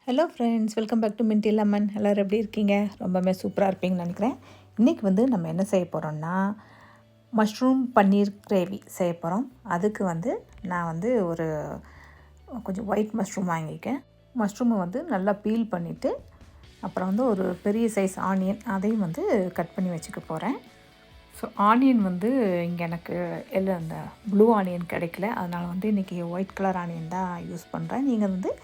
Hello friends, welcome back to Minty Lemon. எல்லோரும் எப்படி இருக்கீங்க? ரொம்பவே சூப்பராக இருப்பீங்கன்னு நினைக்கிறேன். இன்றைக்கி நம்ம என்ன செய்ய போகிறோம்னா, மஷ்ரூம் பன்னீர் கிரேவி செய்ய போகிறோம். அதுக்கு நான் ஒரு கொஞ்சம் ஒயிட் மஷ்ரூம் வாங்கியிருக்கேன். மஷ்ரூமை நல்லா பீல் பண்ணிவிட்டு, அப்புறம் ஒரு பெரிய சைஸ் ஆனியன் அதையும் கட் பண்ணி வச்சுக்க போகிறேன். ஸோ ஆனியன் இங்கே எனக்கு அந்த ப்ளூ ஆனியன் கிடைக்கல. அதனால் இன்றைக்கி ஒயிட் கலர் ஆனியன் தான் யூஸ் பண்ணுறேன். நீங்கள்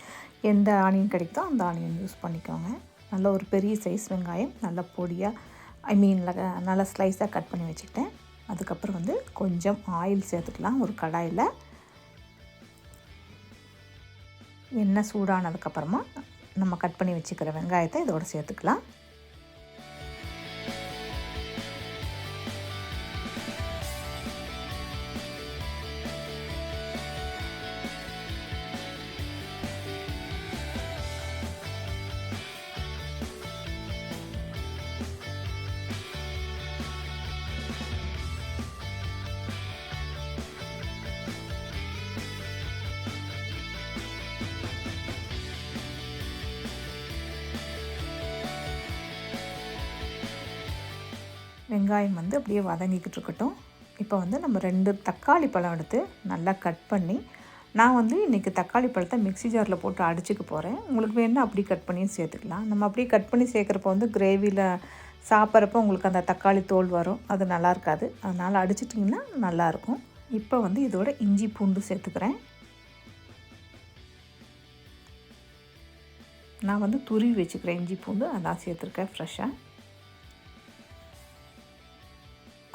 எந்த ஆனியன் கிடைக்குதோ அந்த ஆனியன் யூஸ் பண்ணிக்கோங்க. நல்ல ஒரு பெரிய சைஸ் வெங்காயம் நல்லா பொடியாக நல்லா ஸ்லைஸாக கட் பண்ணி வச்சுக்கிட்டேன். அதுக்கப்புறம் கொஞ்சம் ஆயில் சேர்த்துக்கலாம். ஒரு கடாயில் எண்ணெய் சூடானதுக்கப்புறமா நம்ம கட் பண்ணி வச்சுக்கிற வெங்காயத்தை இதோடு சேர்த்துக்கலாம். வெங்காயம் அப்படியே வதங்கிக்கிட்டு இருக்கட்டும். இப்போ நம்ம 2 தக்காளி பழம் எடுத்து நல்லா கட் பண்ணி, நான் இன்றைக்கி தக்காளி பழத்தை மிக்ஸி ஜாரில் போட்டு அடிச்சுக்க போகிறேன். உங்களுக்கு வேணுன்னா அப்படி கட் பண்ணியும் சேர்த்துக்கலாம். நம்ம அப்படியே கட் பண்ணி சேர்க்குறப்போ கிரேவியில் சாப்பிட்றப்போ உங்களுக்கு அந்த தக்காளி தோல் வரும், அது நல்லா இருக்காது. அதனால் அடிச்சிட்டிங்கன்னா நல்லாயிருக்கும். இப்போ இதோட இஞ்சி பூண்டு சேர்த்துக்கிறேன். நான் துருவி வச்சுக்கிறேன் இஞ்சி பூண்டு, அதான் சேர்த்துருக்கேன் ஃப்ரெஷ்ஷாக.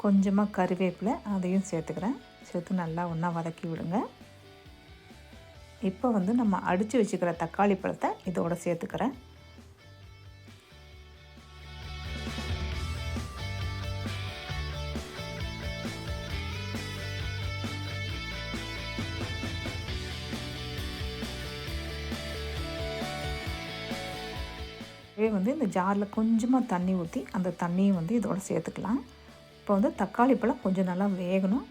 கொஞ்சமாக கறிவேப்பிலை அதையும் சேர்த்துக்கிறேன். சேர்த்து நல்லா ஒன்றா வதக்கி விடுங்க. இப்போ நம்ம அடித்து வச்சுக்கிற தக்காளி பழத்தை இதோட சேர்த்துக்கிறேன். இந்த ஜாரில் கொஞ்சமாக தண்ணி ஊற்றி அந்த தண்ணியும் இதோட சேர்த்துக்கலாம். இப்போ தக்காளி பழம் கொஞ்சம் நல்லா வேகணும்.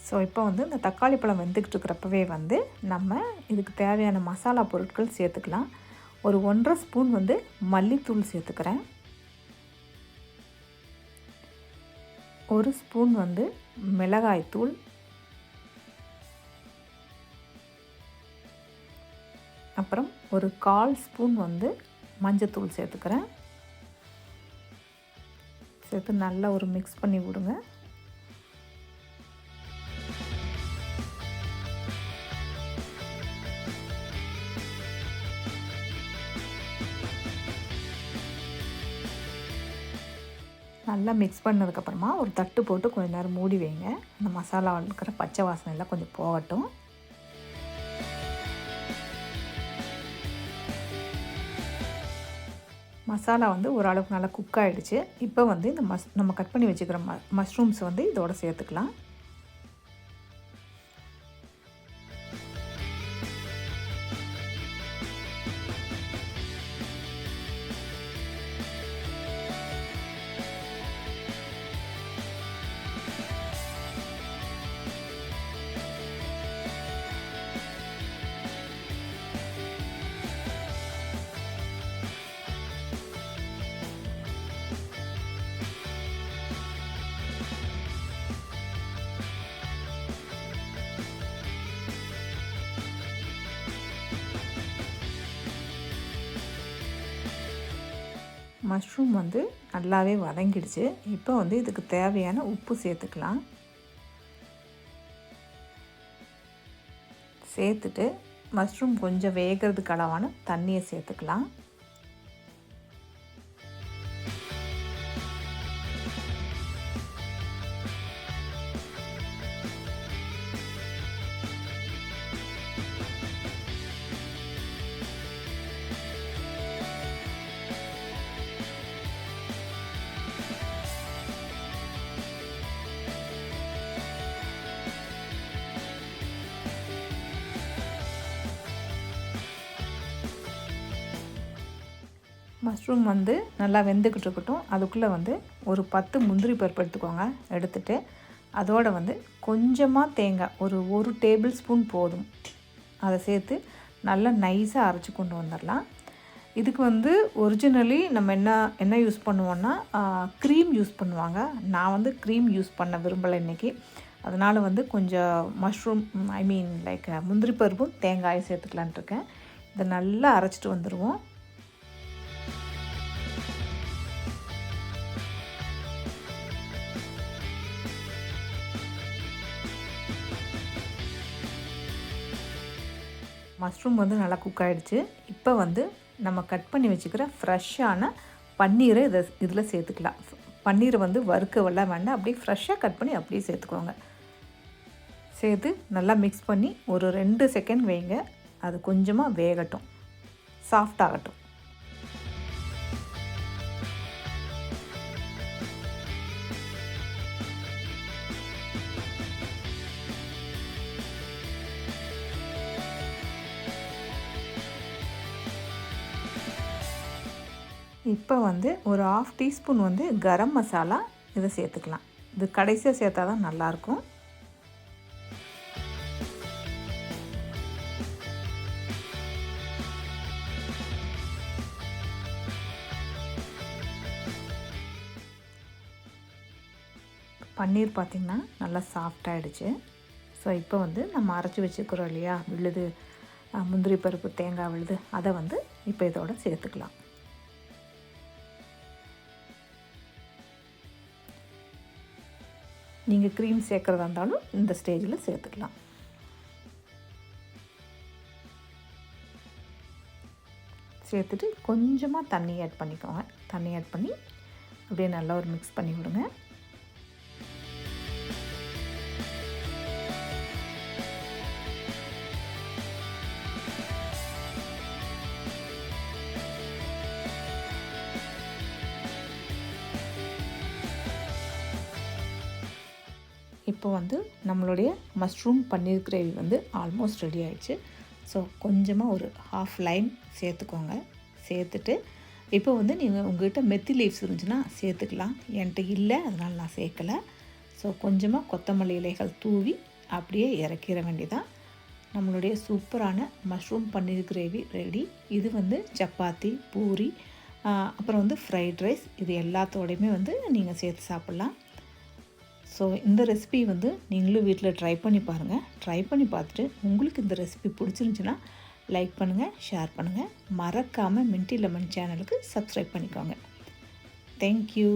ஸோ இப்போ இந்த தக்காளி பழம் வெந்துக்கிட்டு இருக்கிறப்பவே நம்ம இதுக்கு தேவையான மசாலா பொருட்கள் சேர்த்துக்கலாம். ஒரு 1.5 ஸ்பூன் மல்லித்தூள் சேர்த்துக்கிறேன். 1 ஸ்பூன் மிளகாய்த்தூள், அப்புறம் ஒரு 1/4 ஸ்பூன் மஞ்சத்தூள் சேர்த்துக்கிறேன். சேர்த்து நல்லா ஒரு மிக்ஸ் பண்ணி விடுங்க. நல்லா மிக்ஸ் பண்ணதுக்கப்புறமா ஒரு தட்டு போட்டு கொஞ்சம் நேரம் மூடி வைங்க. அந்த மசாலா இருக்கிற பச்சை வாசனை எல்லாம் கொஞ்சம் போகட்டும். மசாலா ஓரளவுக்கு நல்லா குக் ஆகிடுச்சு. இப்போ இந்த நம்ம கட் பண்ணி வச்சுக்கிற மஷ்ரூம்ஸ் இதோட சேர்த்துக்கலாம். மஷ்ரூம் நல்லாவே வதங்கிடுச்சு. இப்போ இதுக்கு தேவையான உப்பு சேர்த்துக்கலாம். சேர்த்துட்டு மஷ்ரூம் கொஞ்சம் வேகிறதுக்கு அளவான தண்ணியை சேர்த்துக்கலாம். மஷ்ரூம் நல்லா வெந்துக்கிட்டு இருக்கட்டும். அதுக்குள்ளே ஒரு 10 முந்திரி பருப்பு எடுத்துக்கோங்க. எடுத்துகிட்டு அதோடு வந்து கொஞ்சமாக தேங்காய் ஒரு டேபிள் ஸ்பூன் போதும், அதை சேர்த்து நல்லா நைஸாக அரைச்சி கொண்டு வந்துடலாம். இதுக்கு வந்து ஒரிஜினலி நம்ம என்ன யூஸ் பண்ணுவோன்னா க்ரீம் யூஸ் பண்ணுவாங்க. நான் வந்து க்ரீம் யூஸ் பண்ண விரும்பலை இன்றைக்கி. அதனால் வந்து கொஞ்சம் மஷ்ரூம் லைக் முந்திரி பருப்பும் தேங்காயும் சேர்த்துக்கலான்ட்டு இருக்கேன். இதை நல்லா அரைச்சிட்டு வந்துடுவோம். மஷ்ரூம் வந்து நல்லா குக் ஆகிடுச்சு. இப்போ வந்து நம்ம கட் பண்ணி வச்சுக்கிற ஃப்ரெஷ்ஷான பன்னீரை இதில் சேர்த்துக்கலாம். பன்னீரை வந்து வறுக்கவெல்லாம் வேண்டாம், அப்படியே ஃப்ரெஷ்ஷாக கட் பண்ணி அப்படியே சேர்த்துக்கோங்க. சேர்த்து நல்லா மிக்ஸ் பண்ணி ஒரு 2 செகண்ட் வைங்க. அது கொஞ்சமாக வேகட்டும், சாஃப்ட் ஆகட்டும். இப்போ வந்து ஒரு 1/2 டீஸ்பூன் வந்து கரம் மசாலா இதை சேர்த்துக்கலாம். இது கடைசியாக சேர்த்தா தான் நல்லாயிருக்கும். பன்னீர் பார்த்திங்கன்னா நல்லா சாஃப்டாகிடுச்சு. ஸோ இப்போ வந்து நம்ம அரைச்சி வச்சுக்கிறோம் இல்லையா, விழுது முந்திரி பருப்பு தேங்காய் விழுது, அதை வந்து இப்போ இதோட சேர்த்துக்கலாம். நீங்கள் க்ரீம் சேர்க்குறதா இருந்தாலும் இந்த ஸ்டேஜில் சேர்த்துக்கலாம். சேர்த்துட்டு கொஞ்சமாக தண்ணி ஆட் பண்ணிக்கோங்க. தண்ணி ஆட் பண்ணி அப்படியே நல்லா ஒரு மிக்ஸ் பண்ணி விடுங்க. இப்போ வந்து நம்மளுடைய மஷ்ரூம் பன்னீர் கிரேவி வந்து ஆல்மோஸ்ட் ரெடி ஆகிடுச்சு. ஸோ கொஞ்சமாக ஒரு 1/2 லைம் சேர்த்துக்கோங்க. சேர்த்துட்டு இப்போ வந்து நீங்கள் உங்கள்கிட்ட மெத்தி லீவ்ஸ் இருந்துச்சுன்னா சேர்த்துக்கலாம். என்கிட்ட இல்லை, அதனால் நான் சேர்க்கலை. ஸோ கொஞ்சமாக கொத்தமல்லி இலைகள் தூவி அப்படியே இறக்கிற வேண்டியதான். நம்மளுடைய சூப்பரான மஷ்ரூம் பன்னீர் கிரேவி ரெடி. இது வந்து சப்பாத்தி, பூரி, அப்புறம் வந்து ஃப்ரைட் ரைஸ், இது எல்லாத்தோடையுமே வந்து நீங்கள் சேர்த்து சாப்பிட்லாம். ஸோ இந்த ரெசிபி வந்து நீங்களும் வீட்டில் ட்ரை பண்ணி பாருங்கள். ட்ரை பண்ணி பார்த்துட்டு உங்களுக்கு இந்த ரெசிபி பிடிச்சிருந்துச்சுன்னா லைக் பண்ணுங்கள், ஷேர் பண்ணுங்கள். மறக்காமல் மின்ட்டி லெமன் சேனலுக்கு சப்ஸ்கிரைப் பண்ணிக்கோங்க. தேங்க்யூ.